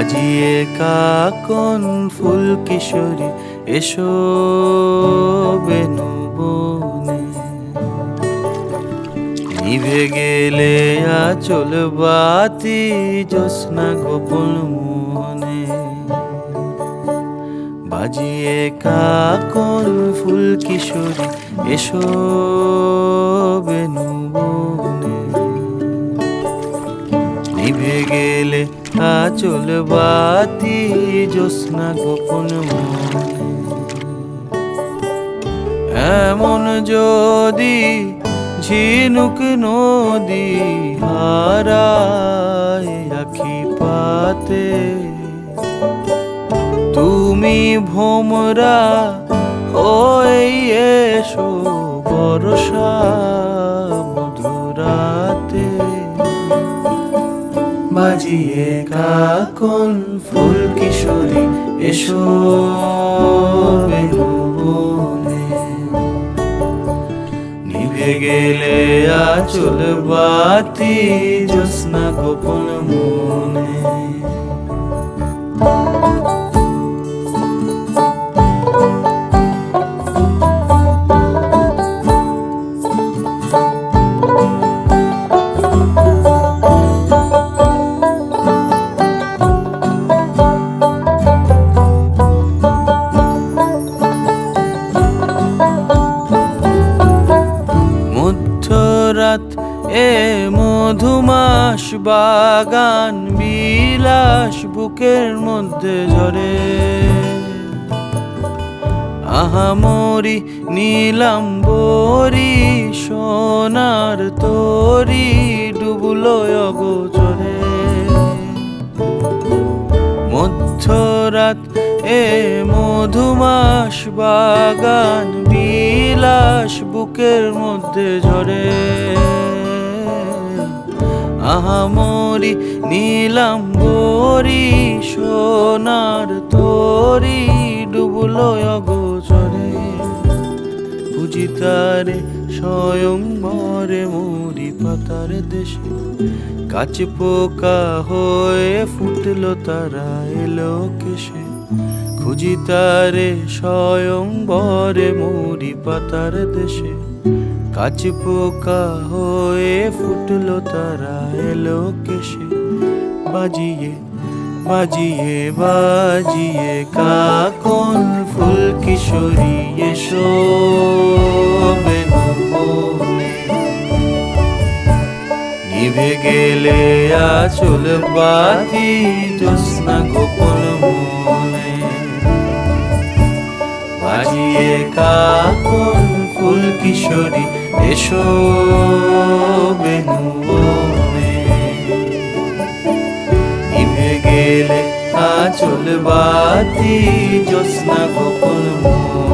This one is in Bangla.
বাজিয়ে কাকন ফুল কিশোরী এসো বেনু বনে। নিভে গেলে আচল বাতি জ্যোৎস্না গোপন মনে। বাজিয়ে কাকন ফুল কিশোরী এসো বেনু বনে। নিভে গেলে আচল বাতি জ্যোৎস্না গোপন মনে। এমন যদি ঝিনুক নদী হারায় আখি পাতে, তুমি ভোমরা হয়ে এসো বর্ষা মধুরাতে। বাজিয়ে কাকন ফুল কিশোরী এসো বেনু বনে। নিভে গেলে আচল বাতি জ্যোৎস্না গোপন মনে। রাত এ মধুমাস বাগান বিলাস বুকের মধ্যে ঝরে। আহামরি নীলাম্বরী সোনার তরি ডুবলো অগোচরে। মধ্যরাত এ মধুমাস বাগান বিলাস বুকের মধ্যে ঝরে। আহামরি নীলাম্বরী সোনার তরি ডুবলো অগোচরে। বুঝি তারে স্বয়ংবরে মরি পাতার দেশে, কাছ পোকা হয়ে ফুটলো তারা এলো কেশে। খুঁজি তারে স্বয়ংবরে মরি পাতার দেশে, কাছ পোকা হয়ে ফুটলো তারা এলো কেশে। বাজিয়ে বাজিয়ে বাজিয়ে কাকন ফুল কিশোরী এসো বেনু বনে। নিভে গেলে আচল বাতি জ্যোৎস্না গোপন মনে। বাজিয়ে কাকন ফুল কিশোরী এসো বেনু বনে। নিভে গেলে আচল বাতি জ্যোৎস্না গোপন মনে।